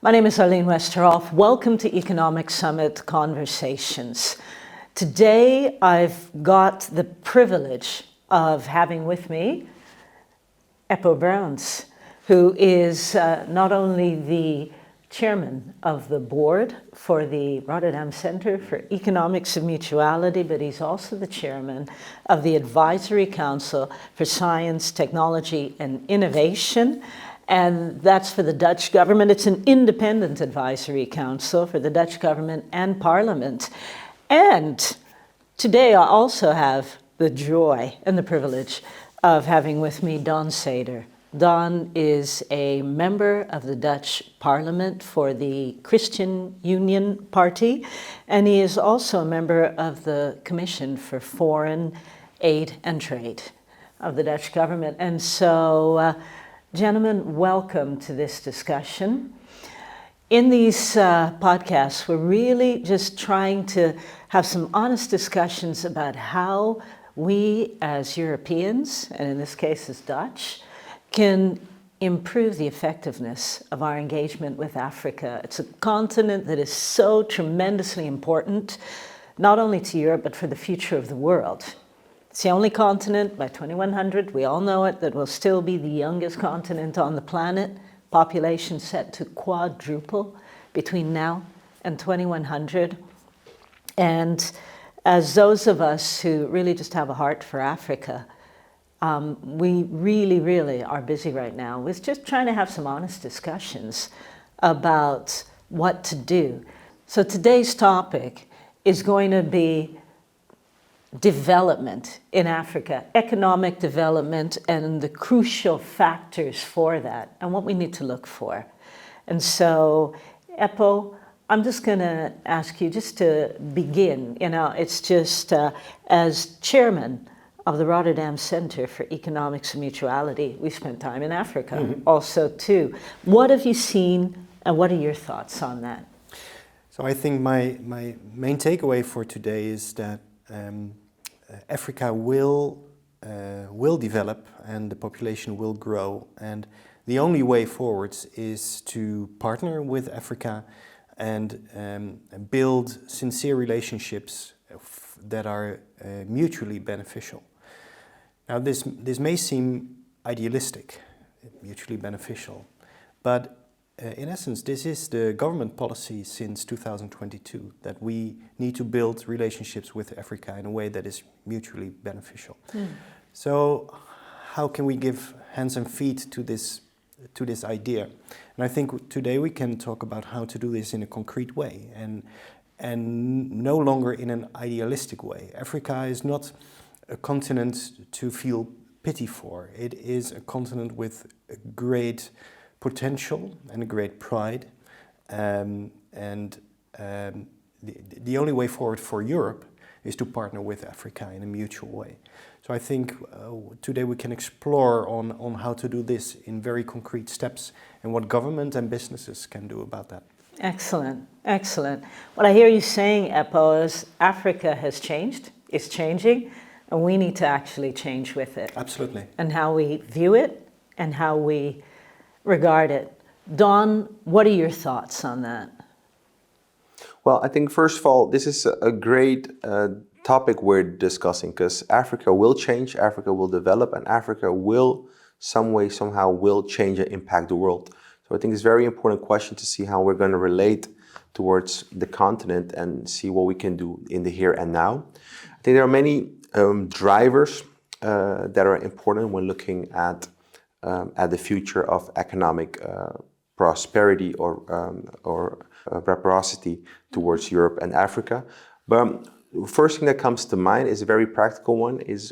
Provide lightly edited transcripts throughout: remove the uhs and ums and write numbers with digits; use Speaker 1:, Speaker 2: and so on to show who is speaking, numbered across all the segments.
Speaker 1: My name is Arleen Westerhof. Welcome to Economic Summit Conversations. Today I've got the privilege of having with me Eppo Bruins, who is not only the chairman of the board for the Rotterdam Center for Economics and Mutuality, but he's also the chairman of the Advisory Council for Science, Technology and Innovation. And that's for the Dutch government. It's an independent advisory council for the Dutch government and parliament. And today I also have the joy and the privilege of having with me Don Ceder. Don is a member of the Dutch Parliament for the Christian Union Party, and he is also a member of the Commission for Foreign Aid and Trade of the Dutch government. And so, gentlemen, welcome to this discussion. In these podcasts, we're really just trying to have some honest discussions about how we as Europeans, and in this case as Dutch, can improve the effectiveness of our engagement with Africa. It's a continent that is so tremendously important, not only to Europe, but for the future of the world. It's the only continent by 2100, we all know it, that will still be the youngest continent on the planet. Population set to quadruple between now and 2100. And as those of us who really just have a heart for Africa, we really are busy right now with just trying to have some honest discussions about what to do. So today's topic is going to be development in Africa, economic development and the crucial factors for that and what we need to look for. And so, Eppo, I'm just going to ask you just to begin, it's just as chairman of the Rotterdam Center for Economics and Mutuality, we spent time in Africa also too. What have you seen and what are your thoughts on that?
Speaker 2: So I think my main takeaway for today is that Africa will develop and the population will grow, and the only way forwards is to partner with Africa and build sincere relationships that are mutually beneficial. Now this may seem idealistic, mutually beneficial, but in essence this is the government policy since 2022, that we need to build relationships with Africa in a way that is mutually beneficial. So how can we give hands and feet to this idea? And I think today we can talk about how to do this in a concrete way and no longer in an idealistic way. Africa is not a continent to feel pity for. It is a continent with a great potential and a great pride. The only way forward for Europe is to partner with Africa in a mutual way. So I think today we can explore on how to do this in very concrete steps and what government and businesses can do about that.
Speaker 1: Excellent. What I hear you saying, Eppo, is Africa has changed, is changing, and we need to actually change with it.
Speaker 2: Absolutely. And
Speaker 1: how we view it and how we regard it. Don, what are your thoughts on that?
Speaker 3: Well, I think first of all, this is a great topic we're discussing, because Africa will change, Africa will develop, and Africa will somehow will change and impact the world. So I think it's a very important question to see how we're going to relate towards the continent and see what we can do in the here and now. I think there are many drivers that are important when looking at the future of economic prosperity or reciprocity towards Europe and Africa. But first thing that comes to mind is a very practical one, is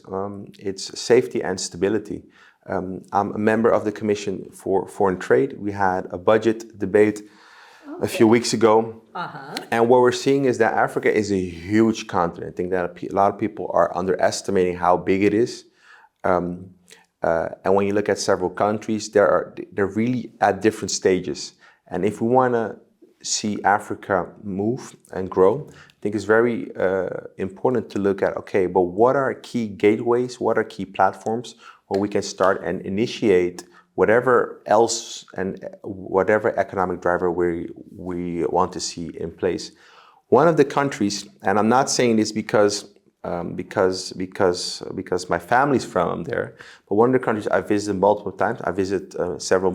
Speaker 3: it's safety and stability. I'm a member of the Commission for Foreign Trade. We had a budget debate a few weeks ago. And what we're seeing is that Africa is a huge continent. I think that a lot of people are underestimating how big it is. And when you look at several countries, they're really at different stages. And if we want to see Africa move and grow, I think it's very important to look at, okay, but what are key gateways, what are key platforms where we can start and initiate whatever else and whatever economic driver we want to see in place. One of the countries, and I'm not saying this because my family's from there, but one of the countries I visited multiple times. I visit several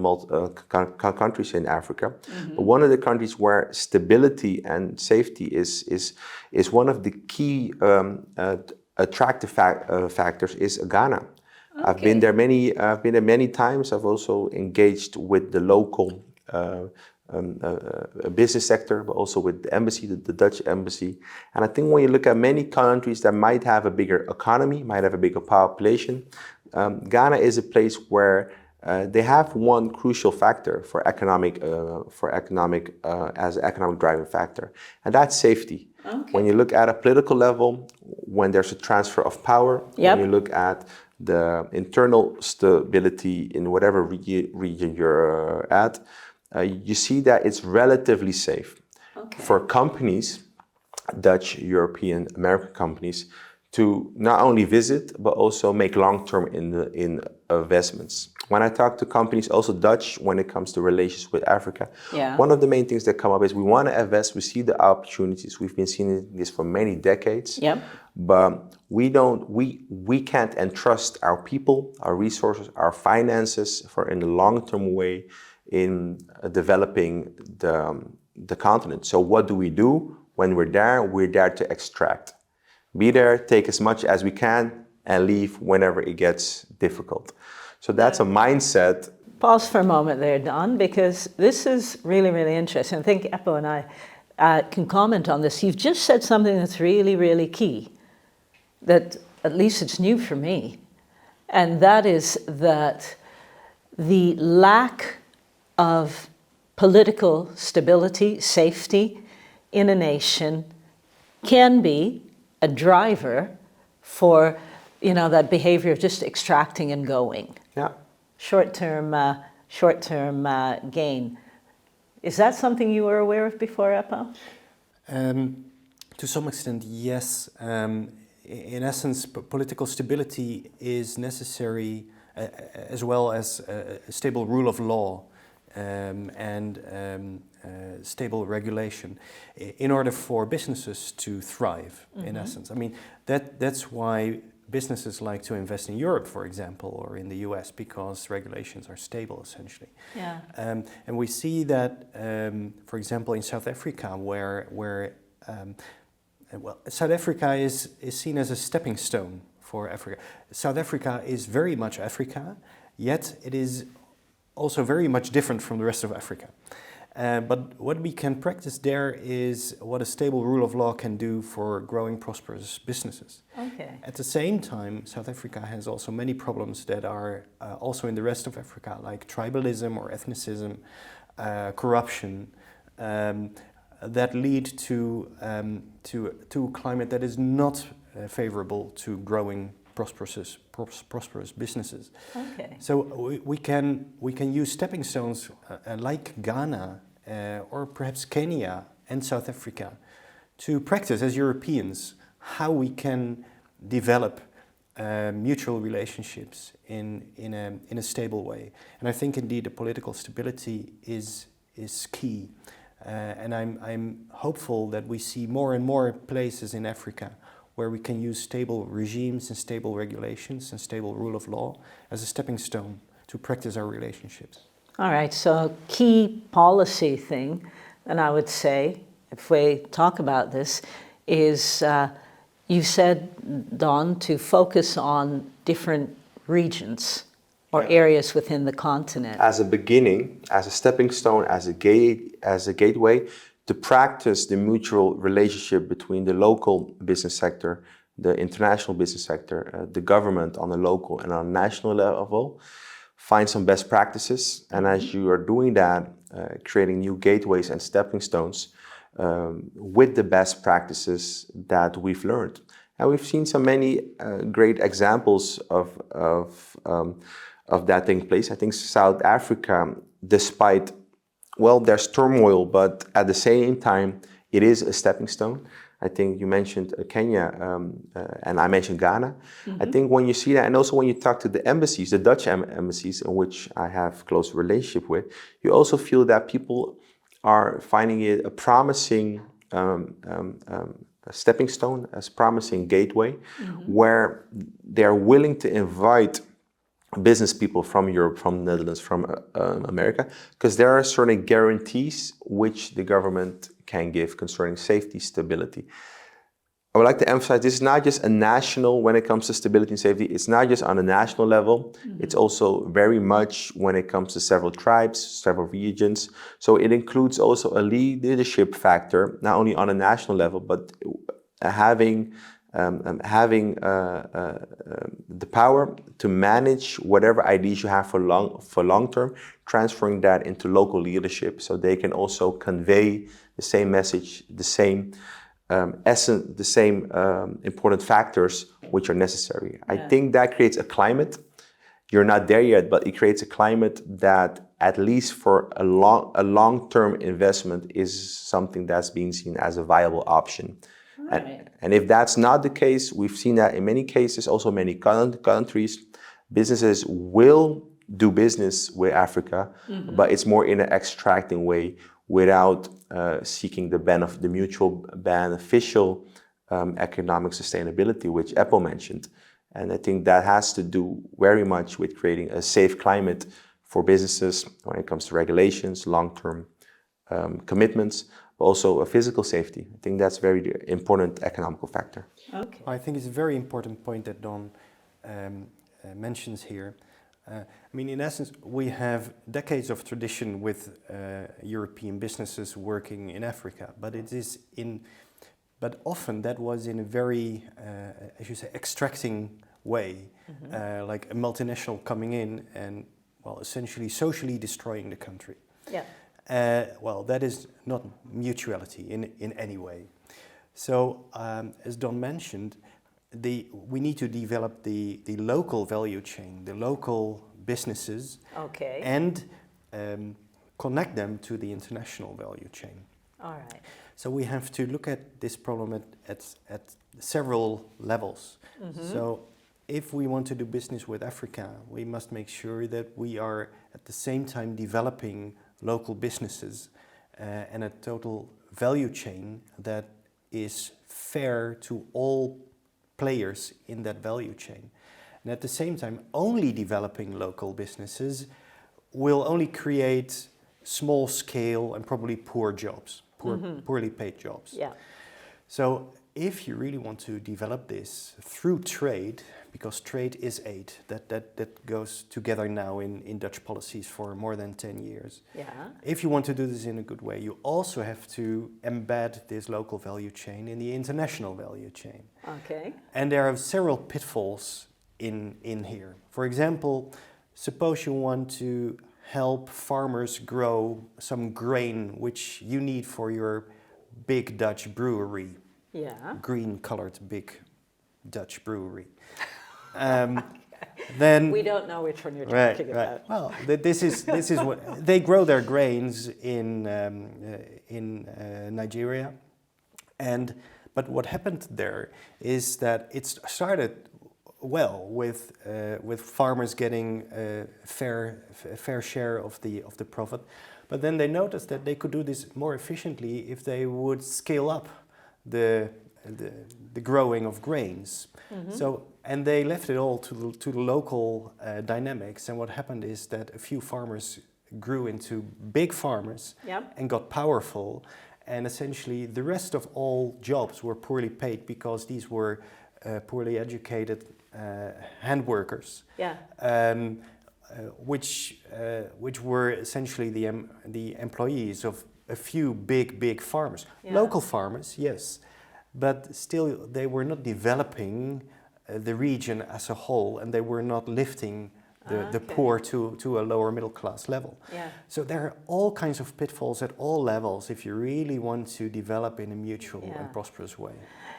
Speaker 3: countries in Africa, but one of the countries where stability and safety is one of the key attractive factors is Ghana. Okay. I've been there many times. I've also engaged with the local business sector, but also with the embassy, the Dutch embassy. And I think when you look at many countries that might have a bigger economy, might have a bigger population, Ghana is a place where they have one crucial factor for economic as an economic driving factor, and that's safety. Okay. When you look at a political level, when there's a transfer of power, when you look at the internal stability in whatever region you're at, you see that it's relatively safe for companies, Dutch, European, American companies, to not only visit, but also make long-term investments. When I talk to companies, also Dutch, when it comes to relations with Africa, one of the main things that come up is we want to invest, we see the opportunities. We've been seeing this for many decades, but we can't entrust our people, our resources, our finances in the long-term way in developing the continent. So what do? When we're there to extract. Be there, take as much as we can, and leave whenever it gets difficult. So that's a mindset.
Speaker 1: Pause for a moment there, Don, because this is really, really interesting. I think Eppo and I can comment on this. You've just said something that's really, really key, that at least it's new for me, and that is that the lack of political stability, safety in a nation can be a driver for, that behavior of just extracting and going.
Speaker 3: Yeah.
Speaker 1: Short-term gain. Is that something you were aware of before, Eppo?
Speaker 2: To some extent, yes. In essence, political stability is necessary as well as a stable rule of law and stable regulation in order for businesses to thrive, in essence. I mean, that's why businesses like to invest in Europe, for example, or in the US, because regulations are stable, essentially.
Speaker 1: Yeah.
Speaker 2: And we see that, for example, in South Africa, where South Africa is seen as a stepping stone for Africa. South Africa is very much Africa, yet it is also very much different from the rest of Africa. But what we can practice there is what a stable rule of law can do for growing, prosperous businesses.
Speaker 1: Okay.
Speaker 2: At the same time, South Africa has also many problems that are also in the rest of Africa, like tribalism or ethnicism, corruption, that lead to a climate that is not favorable to growing, prosperous businesses.
Speaker 1: Okay.
Speaker 2: So we can use stepping stones like Ghana or perhaps Kenya and South Africa to practice as Europeans how we can develop mutual relationships in a stable way. And I think indeed the political stability is key. And I'm hopeful that we see more and more places in Africa where we can use stable regimes and stable regulations and stable rule of law as a stepping stone to practice our relationships.
Speaker 1: All right, so a key policy thing, and I would say, if we talk about this, is you said, Don, to focus on different regions or areas within the continent.
Speaker 3: As a beginning, as a stepping stone, as a gateway, to practice the mutual relationship between the local business sector, the international business sector, the government on the local and on national level, find some best practices. And as you are doing that, creating new gateways and stepping stones with the best practices that we've learned. And we've seen so many great examples of that taking place. I think South Africa, despite, well, there's turmoil, but at the same time, it is a stepping stone. I think you mentioned Kenya, and I mentioned Ghana. I think when you see that, and also when you talk to the embassies, the Dutch embassies, in which I have close relationship with, you also feel that people are finding it a promising a stepping stone, as promising gateway, where they're willing to invite business people from Europe, from the Netherlands, from America, because there are certain guarantees which the government can give concerning safety, stability. I would like to emphasize this is not just a national, when it comes to stability and safety, it's not just on a national level, it's also very much when it comes to several tribes, several regions. So it includes also a leadership factor, not only on a national level, but having the power to manage whatever ideas you have for long term, transferring that into local leadership, so they can also convey the same message, the same essence, the same important factors which are necessary. Yeah. I think that creates a climate. You're not there yet, but it creates a climate that, at least for a long-term investment, is something that's being seen as a viable option. Right. And if that's not the case, we've seen that in many cases, also many countries, businesses will do business with Africa, but it's more in an extracting way, without seeking the mutual beneficial economic sustainability, which Eppo mentioned. And I think that has to do very much with creating a safe climate for businesses when it comes to regulations, long-term commitments, but also a physical safety. I think that's a very important economical factor.
Speaker 2: Okay. I think it's a very important point that Don mentions here. I mean, in essence, we have decades of tradition with European businesses working in Africa, but often that was in a very, as you say, extracting way, like a multinational coming in and, well, essentially socially destroying the country. Yeah. Well, that is not mutuality in any way. So, as Don mentioned, we need to develop the local value chain, the local businesses, and connect them to the international value chain. All right. So we have to look at this problem at several levels. So if we want to do business with Africa, we must make sure that we are at the same time developing local businesses and a total value chain that is fair to all players in that value chain. And at the same time, only developing local businesses will only create small scale and probably poor jobs, poorly paid jobs. Yeah. So if you really want to develop this through trade, because trade is aid, that goes together now in Dutch policies for more than 10 years. Yeah. If you want to do this in a good way, you also have to embed this local value chain in the international value chain. Okay. And there are several pitfalls in here. For example, suppose you want to help farmers grow some grain which you need for your big Dutch brewery. Yeah. Green-colored big Dutch brewery. Then
Speaker 1: we don't know which one you're talking about.
Speaker 2: Right. Well, this is what they grow their grains in Nigeria, but what happened there is that it started well with farmers getting a fair share of the profit, but then they noticed that they could do this more efficiently if they would scale up the growing of grains. So, and they left it all to the local dynamics. And what happened is that a few farmers grew into big farmers and got powerful. And essentially, the rest of all jobs were poorly paid because these were poorly educated hand workers. Yeah. Which were essentially the employees of a few big farmers. Yeah. Local farmers, yes. But still, they were not developing the region as a whole, and they were not lifting the poor to a lower middle class level. Yeah. So there are all kinds of pitfalls at all levels if you really want to develop in a mutual and prosperous way.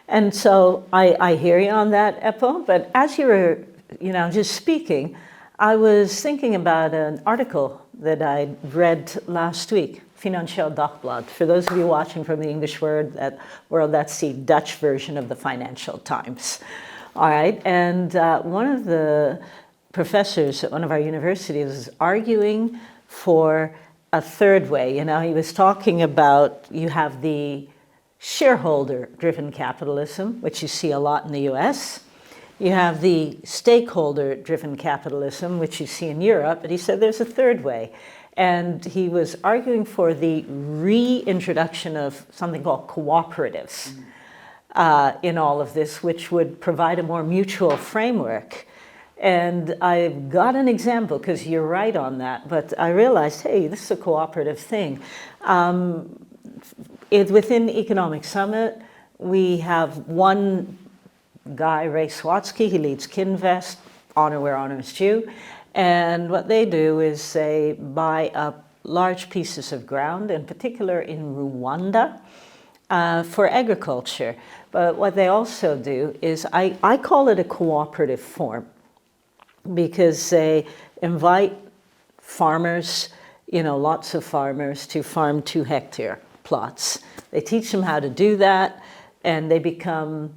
Speaker 1: And so I hear you on that, Eppo, but as you were just speaking, I was thinking about an article that I read last week, Financieel Dagblad. For those of you watching from the English world, that's the Dutch version of the Financial Times. All right, and one of the professors at one of our universities is arguing for a third way. You know, he was talking about, you have the shareholder-driven capitalism, which you see a lot in the US. You have the stakeholder-driven capitalism, which you see in Europe, but he said there's a third way. And he was arguing for the reintroduction of something called cooperatives in all of this, which would provide a more mutual framework. And I've got an example, because you're right on that, but I realized, hey, this is a cooperative thing. Within the Economic Summit, we have one guy, Ray Swatsky, he leads Kinvest, honor where honor is due. And what they do is they buy up large pieces of ground, in particular in Rwanda, for agriculture. But what they also do is, I call it a cooperative form, because they invite farmers, you know, lots of farmers, to farm 2-hectare plots. They teach them how to do that, and they become,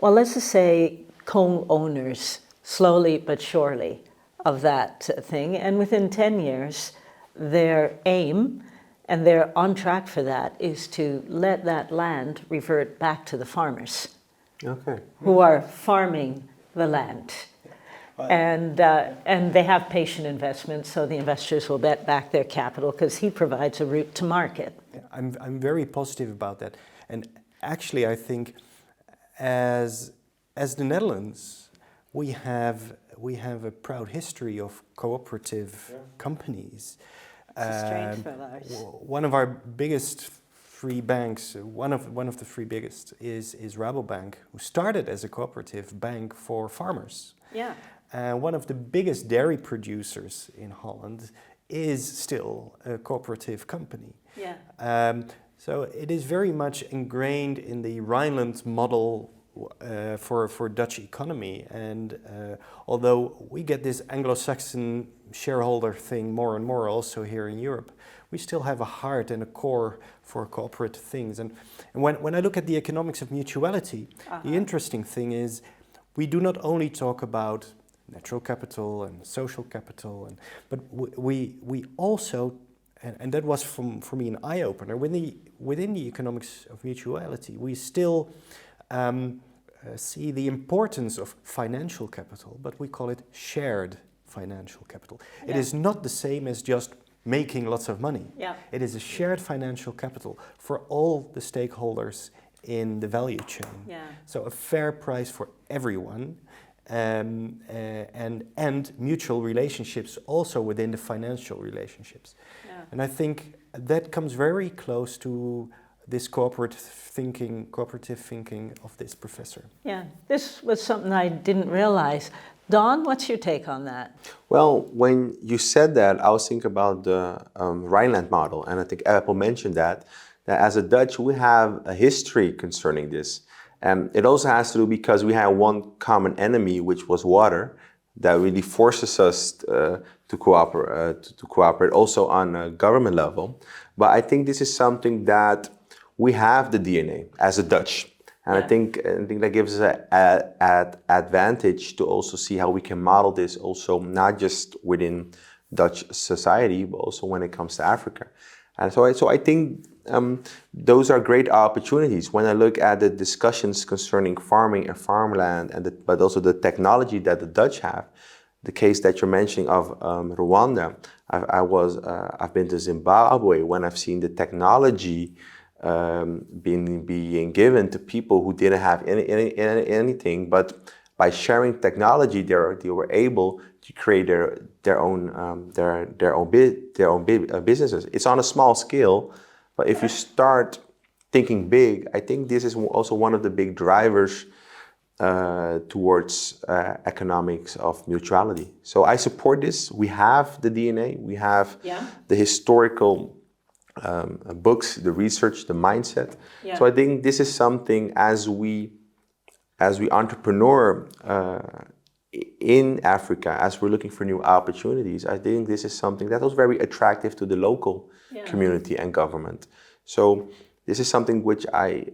Speaker 1: well, let's just say co-owners, slowly but surely, of that thing. And within 10 years, their aim, and they're on track for that, is to let that land revert back to the farmers, who are farming the land. And they have patient investment, so the investors will bet back their capital, because he provides a route to market.
Speaker 2: I'm very positive about that. And actually, I think as the Netherlands, we have a proud history of cooperative companies.
Speaker 1: It's a strength of ours.
Speaker 2: One of our biggest three banks, one of the three biggest, is Rabobank, who started as a cooperative bank for farmers.
Speaker 1: Yeah.
Speaker 2: One of the biggest dairy producers in Holland is still a cooperative company.
Speaker 1: Yeah.
Speaker 2: So it is very much ingrained in the Rhineland model for Dutch economy. And although we get this Anglo-Saxon shareholder thing more and more also here in Europe, we still have a heart and a core for cooperative things. And when I look at the economics of mutuality, the interesting thing is we do not only talk about natural capital and social capital, but we also, and that was for me an eye-opener, within the economics of mutuality, we still see the importance of financial capital, but we call it shared financial capital. Yeah. It is not the same as just making lots of money.
Speaker 1: Yeah.
Speaker 2: It is a shared financial capital for all the stakeholders in the value chain.
Speaker 1: Yeah.
Speaker 2: So a fair price for everyone, and mutual relationships also within the financial relationships.
Speaker 1: Yeah.
Speaker 2: And I think that comes very close to this cooperative thinking of this professor.
Speaker 1: Yeah, this was something I didn't realize. Don, what's your take on that?
Speaker 3: Well, when you said that, I was thinking about the Rhineland model, and I think Eppo mentioned that as a Dutch, we have a history concerning this. And it also has to do because we have one common enemy, which was water, that really forces us to cooperate also on a government level. But I think this is something that we have the DNA as a Dutch. And
Speaker 1: Yeah.
Speaker 3: I think that gives us an advantage to also see how we can model this also not just within Dutch society, but also when it comes to Africa. And so I think those are great opportunities. When I look at the discussions concerning farming and farmland, but also the technology that the Dutch have, the case that you're mentioning of Rwanda, I've been to Zimbabwe when I've seen the technology being given to people who didn't have anything, but by sharing technology, they were able to create their own businesses. It's on a small scale, but if you start thinking big, I think this is also one of the big drivers towards economics of mutuality. So I support this. We have the DNA, we have the historical books, the research, the mindset. Yeah. So I think this is something as we entrepreneur in Africa, as we're looking for new opportunities, I think this is something that was very attractive to the local community and government. So this is something which I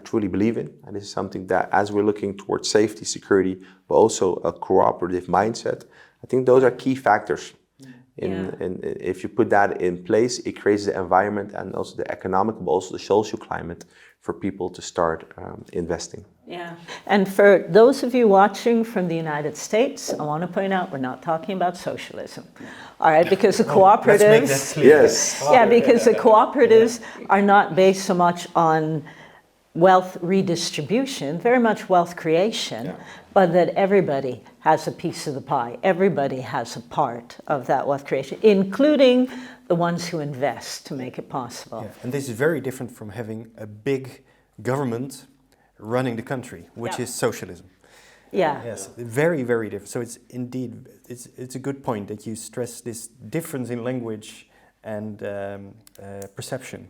Speaker 3: truly believe in, and this is something that, as we're looking towards safety, security, but also a cooperative mindset, I think those are key factors. And if you put that in place, it creates the environment and also the economic, but also the social climate for people to start investing.
Speaker 1: Yeah, and for those of you watching from the United States, I want to point out we're not talking about socialism, all right? Because the cooperatives,
Speaker 2: let's make that clear.
Speaker 3: Yes.
Speaker 1: yeah, because the cooperatives are not based so much on wealth redistribution, very much wealth creation, but that everybody has a piece of the pie. Everybody has a part of that wealth creation, including the ones who invest to make it possible.
Speaker 2: Yeah. And this is very different from having a big government running the country, which is socialism.
Speaker 1: Yeah.
Speaker 2: Yes, very, very different. So it's indeed, it's a good point that you stress this difference in language and perception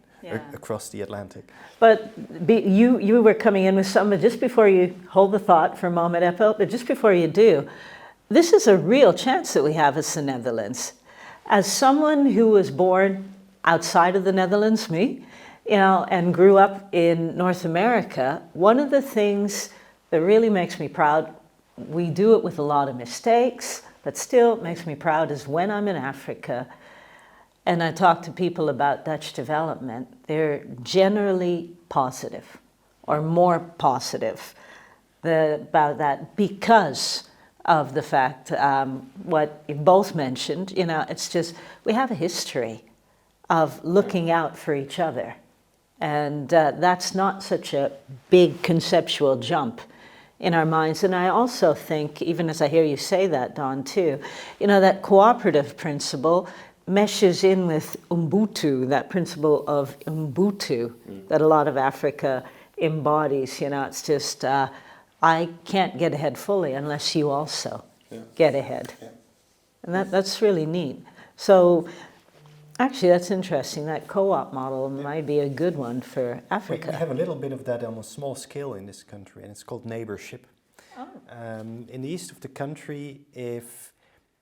Speaker 2: across the Atlantic.
Speaker 1: But you were coming in with some, but just before you hold the thought for a moment, Eppo, but just before you do, this is a real chance that we have as the Netherlands. As someone who was born outside of the Netherlands, me, and grew up in North America, one of the things that really makes me proud, we do it with a lot of mistakes, but still makes me proud, is when I'm in Africa and I talk to people about Dutch development, they're generally positive or more positive about that because of the fact, what you both mentioned, it's just, we have a history of looking out for each other. And that's not such a big conceptual jump in our minds. And I also think, even as I hear you say that, Don, too, that cooperative principle meshes in with Ubuntu, that principle of Ubuntu that a lot of Africa embodies. It's just, I can't get ahead fully unless you also get ahead. Yeah. And that's really neat. So actually, that's interesting. That co-op model might be a good one for Africa.
Speaker 2: We have a little bit of that on a small scale in this country, and it's called neighborship. Oh. In the east of the country, if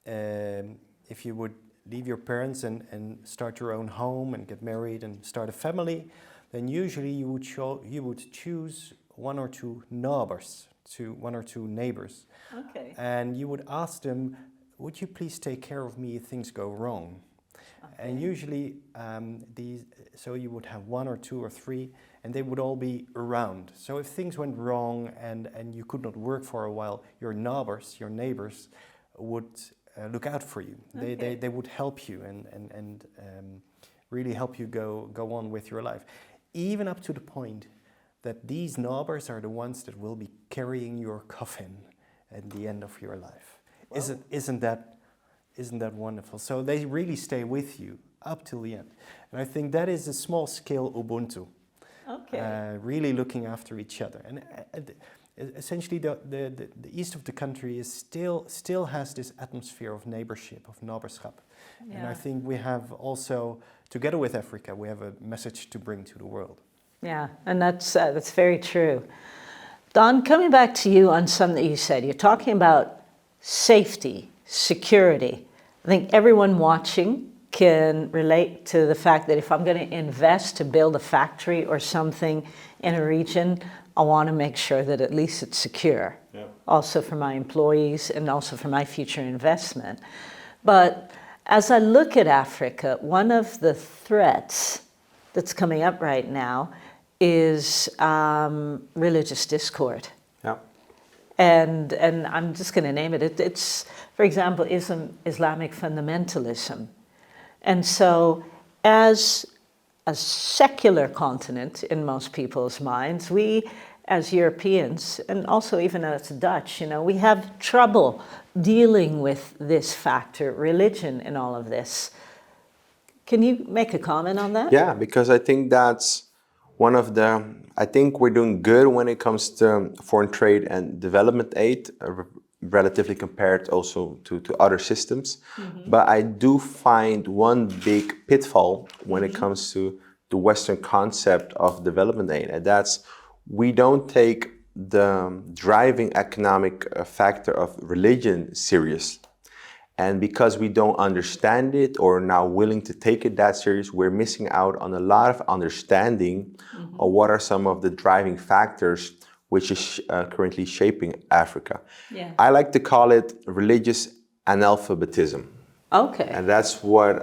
Speaker 2: you would leave your parents and start your own home and get married and start a family, then usually you would choose one or two neighbors,
Speaker 1: Okay.
Speaker 2: And you would ask them, would you please take care of me if things go wrong? Okay. And usually, so you would have one or two or three, and they would all be around. So if things went wrong and you could not work for a while, your neighbors would look out for you. Okay. They would help you and really help you go on with your life. Even up to the point that these neighbors are the ones that will be carrying your coffin at the end of your life. Wow. Isn't that wonderful? So they really stay with you up till the end. And I think that is a small scale Ubuntu. Okay. Really looking after each other. And essentially the east of the country is still has this atmosphere of neighborship, of neighborschap. Yeah. And I think we have also, together with Africa, we have a message to bring to the world.
Speaker 1: Yeah, and that's very true. Don, coming back to you on something that you said, you're talking about safety, security. I think everyone watching can relate to the fact that if I'm going to invest to build a factory or something in a region, I want to make sure that at least it's secure, also for my employees and also for my future investment. But as I look at Africa, one of the threats that's coming up right now is religious discord.
Speaker 3: Yeah.
Speaker 1: And I'm just going to name it. It's, for example, Islamic fundamentalism. And so as a secular continent in most people's minds, we as Europeans, and also even as Dutch, we have trouble dealing with this factor, religion, in all of this. Can you make a comment on that?
Speaker 3: Yeah, because I think that's I think we're doing good when it comes to foreign trade and development aid, relatively compared also to other systems. Mm-hmm. But I do find one big pitfall when it comes to the Western concept of development aid, and that's we don't take the driving economic factor of religion serious. And because we don't understand it or are now willing to take it that serious, we're missing out on a lot of understanding of what are some of the driving factors which is currently shaping Africa.
Speaker 1: Yeah.
Speaker 3: I like to call it religious analphabetism.
Speaker 1: Okay.
Speaker 3: And that's what,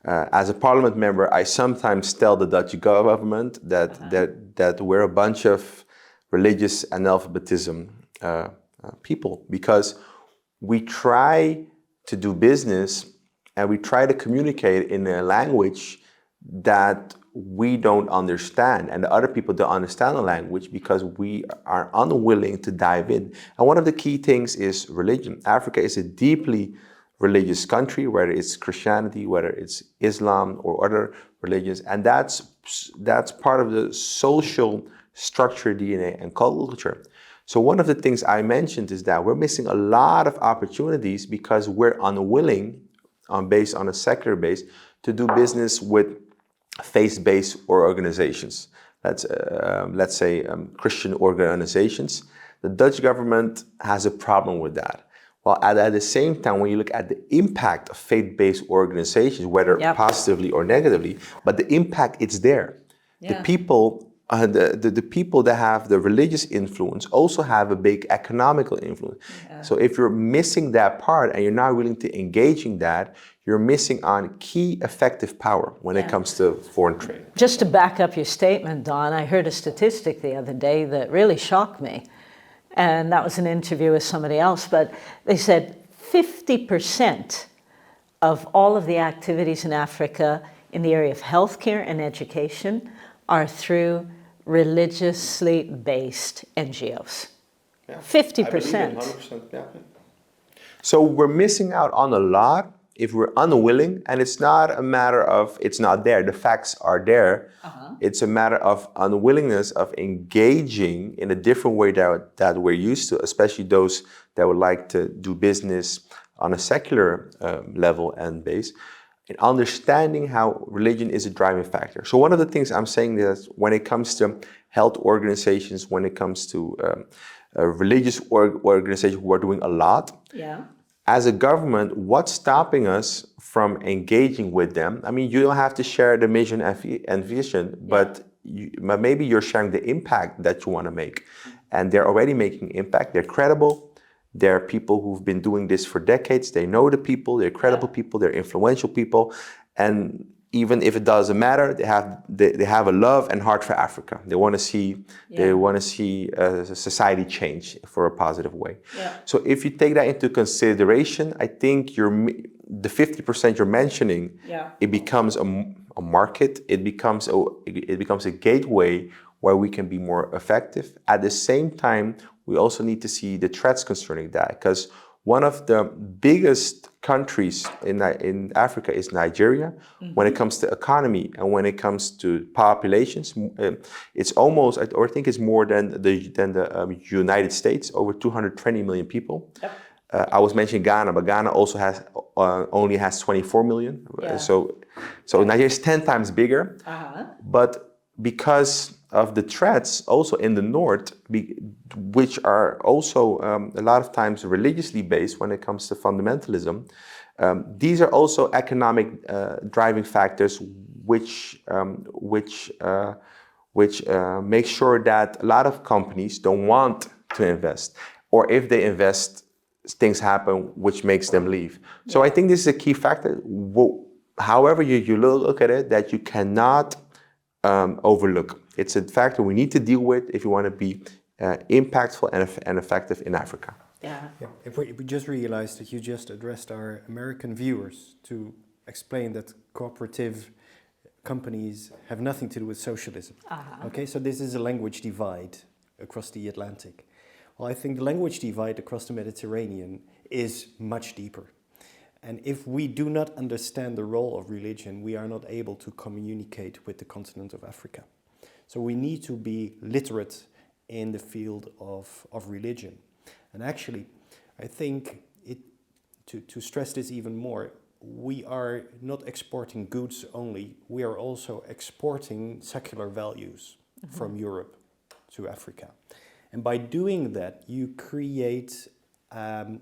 Speaker 3: as a parliament member, I sometimes tell the Dutch government that we're a bunch of religious analphabetism people, because we try to do business and we try to communicate in a language that we don't understand, and the other people don't understand the language because we are unwilling to dive in. And one of the key things is religion. Africa is a deeply religious country, whether it's Christianity, whether it's Islam or other religions, and that's part of the social structure, DNA, and culture. So one of the things I mentioned is that we're missing a lot of opportunities because we're unwilling, based on a secular base, to do business with faith-based organizations. Let's say Christian organizations. The Dutch government has a problem with that. Well, at the same time, when you look at the impact of faith-based organizations, whether positively or negatively, but the impact, it's there.
Speaker 1: Yeah.
Speaker 3: The people that have the religious influence also have a big economical influence. Yeah. So if you're missing that part and you're not willing to engage in that, you're missing on key effective power when it comes to foreign trade.
Speaker 1: Just to back up your statement, Don, I heard a statistic the other day that really shocked me. And that was an interview with somebody else, but they said 50% of all of the activities in Africa in the area of healthcare and education are through religiously based NGOs.
Speaker 3: Yeah,
Speaker 1: 50%.
Speaker 3: 100%, yeah. So we're missing out on a lot if we're unwilling, and it's not a matter of it's not there. The facts are there. It's a matter of unwillingness of engaging in a different way that we're used to, especially those that would like to do business on a secular level and base, in understanding how religion is a driving factor. So one of the things I'm saying is when it comes to health organizations, when it comes to religious organizations who are doing a lot, as a government, what's stopping us from engaging with them? I mean, you don't have to share the mission and vision, but maybe you're sharing the impact that you want to make. And they're already making impact. They're credible. They're people who've been doing this for decades. They know the people. They're credible people. They're influential people. And even if it doesn't matter, they have a love and heart for Africa. They want to see society change for a positive way. So if you take that into consideration, I think the 50% you're mentioning, it becomes a market. It becomes a gateway where we can be more effective. At the same time, we also need to see the threats concerning that, because one of the biggest countries in Africa is Nigeria. When it comes to economy and when it comes to populations, it's almost, or I think it's more than the United States, over 220 million people. I was mentioning Ghana, but Ghana also only has 24 million. So Nigeria is 10 times bigger. But because of the threats also in the north, which are also a lot of times religiously based when it comes to fundamentalism, these are also economic driving factors which make sure that a lot of companies don't want to invest, or if they invest, things happen which makes them leave. So I think this is a key factor. However you look at it, that you cannot overlook. It's a factor we need to deal with if you want to be impactful and effective in Africa.
Speaker 2: If we just realized that you just addressed our American viewers to explain that cooperative companies have nothing to do with socialism. Okay, so this is a language divide across the Atlantic. Well, I think the language divide across the Mediterranean is much deeper. And if we do not understand the role of religion, we are not able to communicate with the continent of Africa. So we need to be literate in the field of religion. And actually, I think to stress this even more, we are not exporting goods only, we are also exporting secular values from Europe to Africa. And by doing that, you create a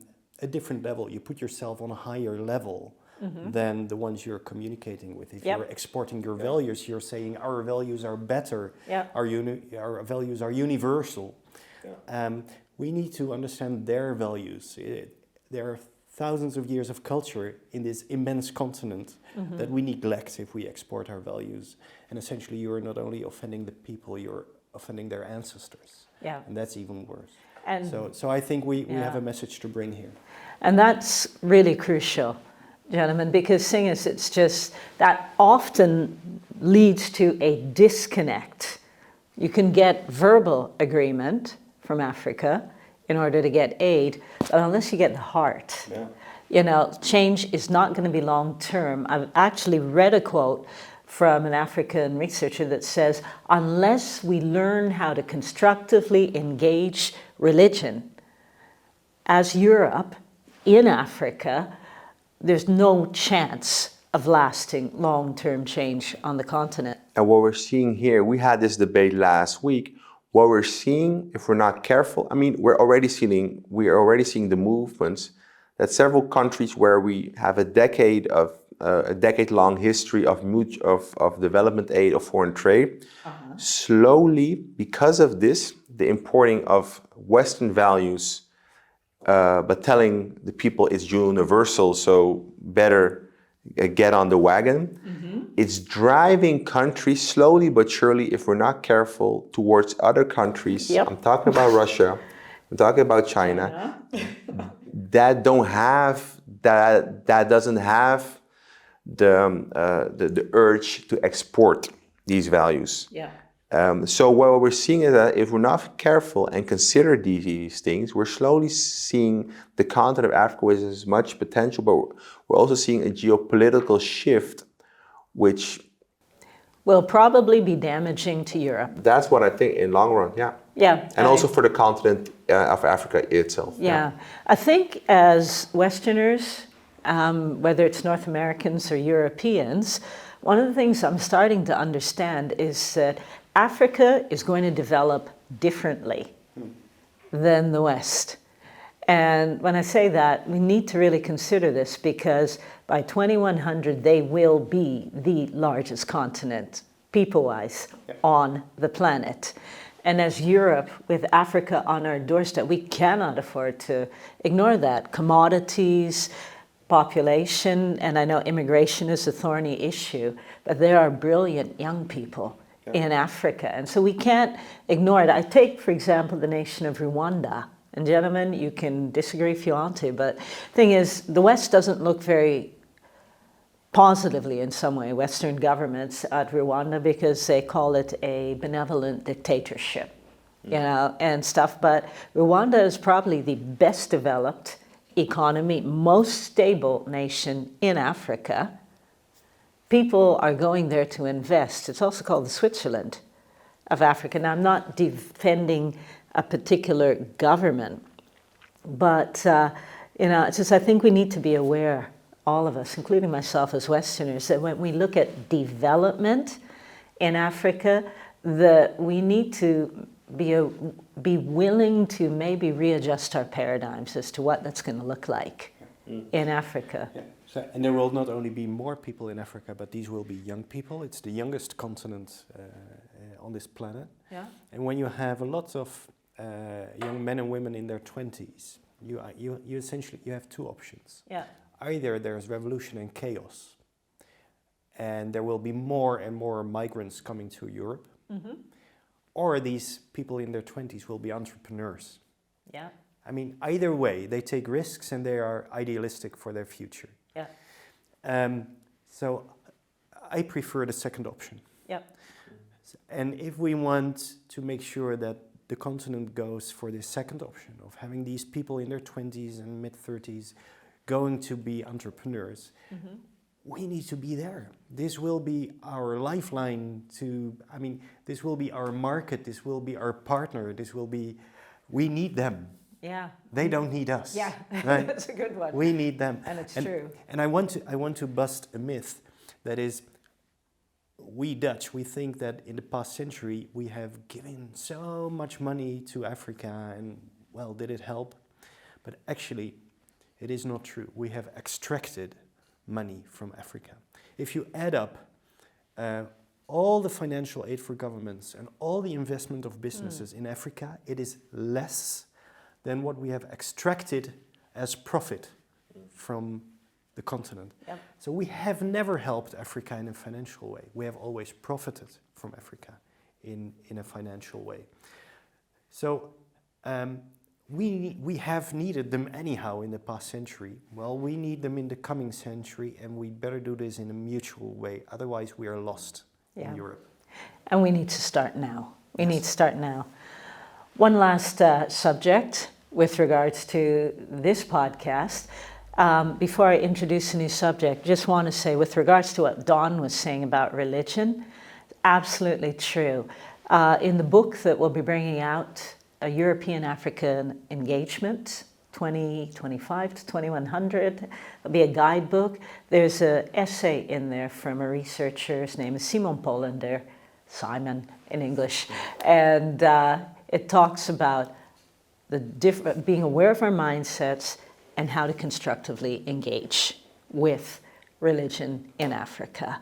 Speaker 2: different level. You put yourself on a higher level than the ones you're communicating with. If
Speaker 1: Yep.
Speaker 2: you're exporting your values, you're saying our values are better,
Speaker 1: Yeah.
Speaker 2: our values are universal.
Speaker 3: Yeah.
Speaker 2: We need to understand their values. There are thousands of years of culture in this immense continent that we neglect if we export our values. And essentially, you're not only offending the people, you're offending their ancestors.
Speaker 1: Yeah.
Speaker 2: And that's even worse.
Speaker 1: And
Speaker 2: So I think we
Speaker 1: Yeah.
Speaker 2: have a message to bring here.
Speaker 1: And that's really crucial, gentlemen, because thing is, it's just that often leads to a disconnect. You can get verbal agreement from Africa in order to get aid, but unless you get the heart, change is not going to be long term. I've actually read a quote from an African researcher that says, unless we learn how to constructively engage religion as Europe in Africa, there's no chance of lasting long-term change on the continent.
Speaker 3: And what we're seeing here, we had this debate last week. What we're seeing, if we're not careful, we're already seeing the movements that several countries where we have a decade-long history of development aid, of foreign trade, slowly, because of this, the importing of Western values, but telling the people it's universal, so better get on the wagon. It's driving countries slowly but surely, if we're not careful, towards other countries.
Speaker 1: Yep.
Speaker 3: I'm talking about Russia. I'm talking about China. That doesn't have the urge to export these values.
Speaker 1: Yeah.
Speaker 3: So what we're seeing is that if we're not careful and consider these things, we're slowly seeing the continent of Africa with as much potential, but we're also seeing a geopolitical shift, which
Speaker 1: will probably be damaging to Europe.
Speaker 3: that's what I think in long run, yeah.
Speaker 1: Yeah.
Speaker 3: And also for the continent of Africa itself.
Speaker 1: Yeah. I think as Westerners, whether it's North Americans or Europeans, one of the things I'm starting to understand is that Africa is going to develop differently than the West. And when I say that, we need to really consider this because by 2100, they will be the largest continent, people-wise, on the planet. And as Europe, with Africa on our doorstep, we cannot afford to ignore that. Commodities, population, and I know immigration is a thorny issue, but there are brilliant young people in Africa. And so we can't ignore it. I take, for example, the nation of Rwanda. And gentlemen, you can disagree if you want to, but the thing is, the West doesn't look very positively in some way, Western governments at Rwanda, because they call it a benevolent dictatorship, and stuff. But Rwanda is probably the best developed economy, most stable nation in Africa. People are going there to invest. It's also called the Switzerland of Africa. Now, I'm not defending a particular government, but it's just I think we need to be aware, all of us, including myself as Westerners, that when we look at development in Africa, that we need to be willing to maybe readjust our paradigms as to what that's going to look like in Africa.
Speaker 2: Yeah. And there will not only be more people in Africa, but these will be young people. It's the youngest continent on this planet.
Speaker 1: Yeah.
Speaker 2: And when you have a lot of young men and women in their 20s, you essentially have two options.
Speaker 1: Yeah.
Speaker 2: Either there's revolution and chaos, and there will be more and more migrants coming to Europe, or these people in their 20s will be entrepreneurs.
Speaker 1: Yeah.
Speaker 2: Either way, they take risks and they are idealistic for their future.
Speaker 1: Yeah.
Speaker 2: So I prefer the second option.
Speaker 1: Yeah.
Speaker 2: And if we want to make sure that the continent goes for the second option of having these people in their 20s and mid-30s going to be entrepreneurs, we need to be there. This will be our lifeline this will be our market, this will be our partner, we need them.
Speaker 1: Yeah.
Speaker 2: They don't need us.
Speaker 1: Yeah,
Speaker 2: right?
Speaker 1: that's a good one.
Speaker 2: We need them.
Speaker 1: And it's true.
Speaker 2: And I want to bust a myth that is, we Dutch, we think that in the past century we have given so much money to Africa and, well, did it help? But actually, it is not true. We have extracted money from Africa. If you add up all the financial aid for governments and all the investment of businesses in Africa, it is less than what we have extracted as profit from the continent.
Speaker 1: Yep.
Speaker 2: So we have never helped Africa in a financial way. We have always profited from Africa in a financial way. So we have needed them anyhow in the past century. Well, we need them in the coming century, and we better do this in a mutual way. Otherwise, we are lost in Europe.
Speaker 1: And we need to start now. We need to start now. One last subject with regards to this podcast. Before I introduce a new subject, just want to say with regards to what Dawn was saying about religion, absolutely true. In the book that we'll be bringing out, A European-African Engagement, 2025 to 2100, it'll be a guidebook. There's an essay in there from a researcher, his name is Simon in English, and it talks about the being aware of our mindsets and how to constructively engage with religion in Africa,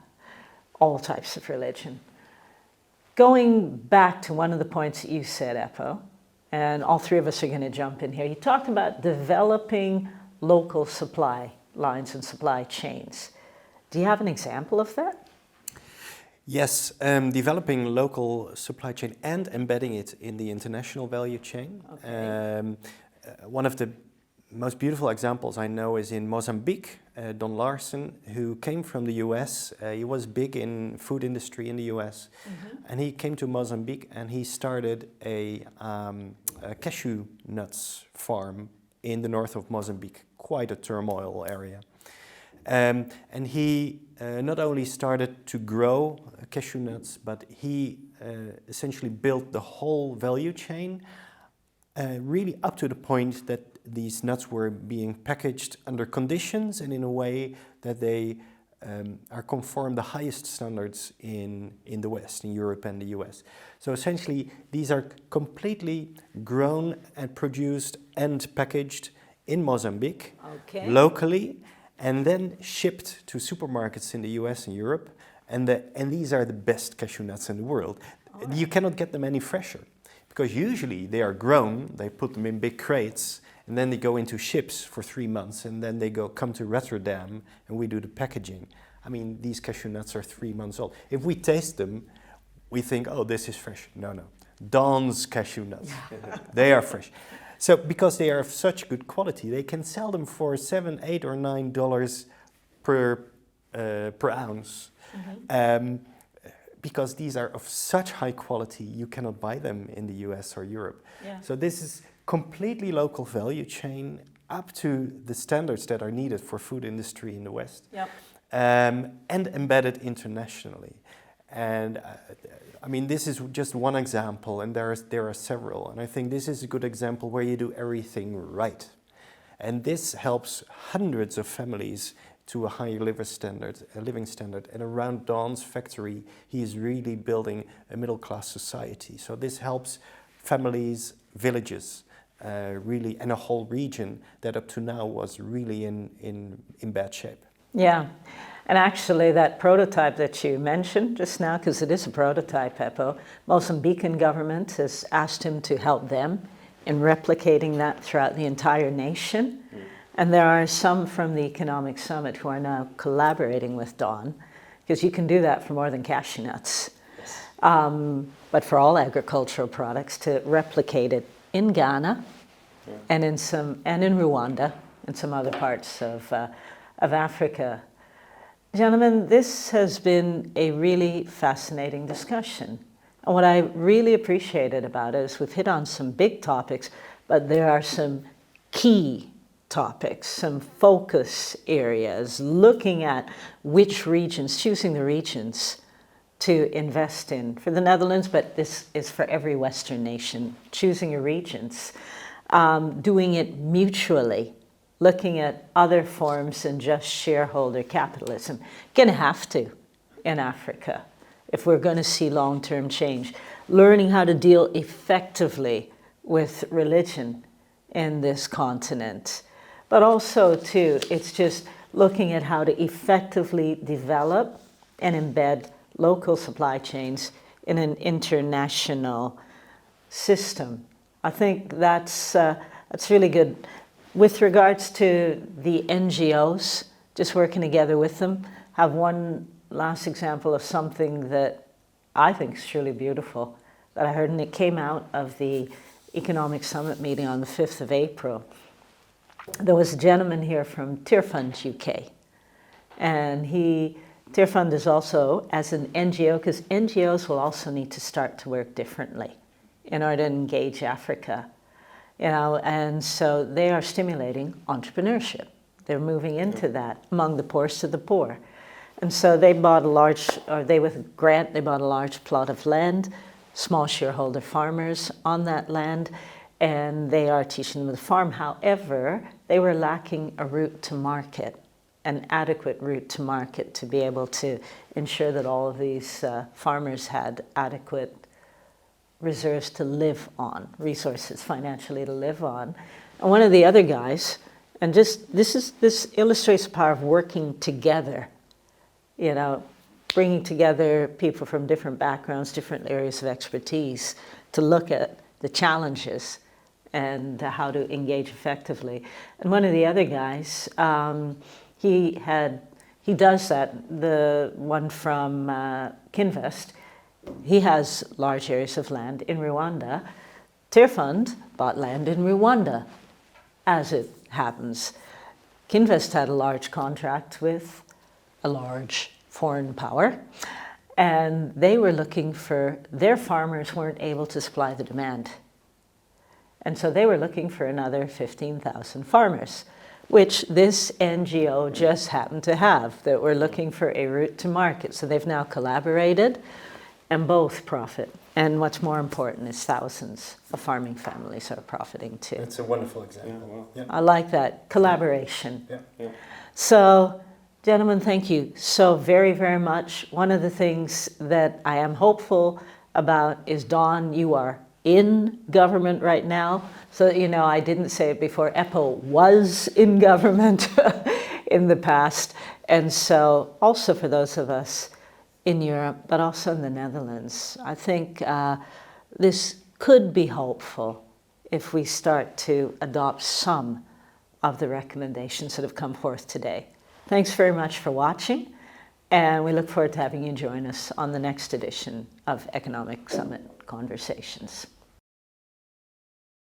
Speaker 1: all types of religion. Going back to one of the points that you said, Eppo, and all three of us are going to jump in here, you talked about developing local supply lines and supply chains. Do you have an example of that?
Speaker 2: Yes, developing local supply chain and embedding it in the international value chain.
Speaker 1: Okay.
Speaker 2: One of the most beautiful examples I know is in Mozambique. Don Larson, who came from the US, he was big in food industry in the US, and he came to Mozambique and he started a cashew nuts farm in the north of Mozambique, quite a turmoil area. And he not only started to grow cashew nuts, but he essentially built the whole value chain, really up to the point that these nuts were being packaged under conditions and in a way that they are conform the highest standards in the West, in Europe and the US. So essentially, these are completely grown and produced and packaged in Mozambique, locally, and then shipped to supermarkets in the US and Europe. And these are the best cashew nuts in the world. Right. You cannot get them any fresher, because usually they are grown, they put them in big crates, and then they go into ships for 3 months, and then they come to Rotterdam, and we do the packaging. I mean, these cashew nuts are 3 months old. If we taste them, we think, oh, this is fresh. No. Dawn's cashew nuts, they are fresh. So because they are of such good quality, they can sell them for $7, $8, or $9 per ounce. Because these are of such high quality, you cannot buy them in the US or Europe. Yeah. So this is completely local value chain up to the standards that are needed for food industry in the West. Yep. And embedded internationally. And I mean, this is just one example, and there are several. And I think this is a good example where you do everything right. And this helps hundreds of families to a higher living standard. And around Dawn's factory, he is really building a middle-class society. So this helps families, villages, really, and a whole region that up to now was really in bad shape.
Speaker 1: Yeah, and actually that prototype that you mentioned just now, because it is a prototype, Eppo, Mozambican government has asked him to help them in replicating that throughout the entire nation. And there are some from the Economic Summit who are now collaborating with Dawn, because you can do that for more than cashew nuts. Yes. But for all agricultural products, to replicate it in Ghana and in Rwanda and some other parts of Africa. Gentlemen, this has been a really fascinating discussion. And what I really appreciated about it is we've hit on some big topics, but there are some key topics, some focus areas, looking at which regions, choosing the regions to invest in for the Netherlands, but this is for every Western nation, choosing your regions, doing it mutually, looking at other forms than just shareholder capitalism. Gonna have to in Africa. if we're going to see long-term change. Learning how to deal effectively with religion in this continent. But also, too, it's just looking at how to effectively develop and embed local supply chains in an international system. I think that's really good. With regards to the NGOs, just working together with them, have one last example of something that I think is truly beautiful that I heard, and it came out of the Economic Summit meeting on the 5th of April. There was a gentleman here from Tearfund UK, and Tearfund is also, as an NGO, because NGOs will also need to start to work differently in order to engage Africa, and so they are stimulating entrepreneurship. They're moving into that among the poorest of the poor. And so they bought with a grant, they bought a large plot of land, small shareholder farmers on that land, and they are teaching them to farm. However, they were lacking a route to market, an adequate route to market to be able to ensure that all of these farmers had adequate reserves to live on, resources financially to live on. And one of the other guys, and this illustrates the power of working together, bringing together people from different backgrounds, different areas of expertise to look at the challenges and how to engage effectively. And one of the other guys, he does that, the one from Kinvest, he has large areas of land in Rwanda. Tearfund bought land in Rwanda, as it happens. Kinvest had a large contract with a large foreign power, and they were looking for, their farmers weren't able to supply the demand. And so they were looking for another 15,000 farmers, which this NGO just happened to have, that were looking for a route to market. So they've now collaborated and both profit. And what's more important is thousands of farming families are profiting too.
Speaker 2: It's a wonderful example.
Speaker 3: Yeah, well,
Speaker 2: yeah.
Speaker 1: I like that, collaboration.
Speaker 2: Yeah. Yeah.
Speaker 1: So, gentlemen, thank you so very, very much. One of the things that I am hopeful about is, Dawn, you are in government right now. So, I didn't say it before, Eppo was in government in the past. And so also for those of us in Europe, but also in the Netherlands, I think this could be hopeful if we start to adopt some of the recommendations that have come forth today. Thanks very much for watching, and we look forward to having you join us on the next edition of Economic Summit Conversations.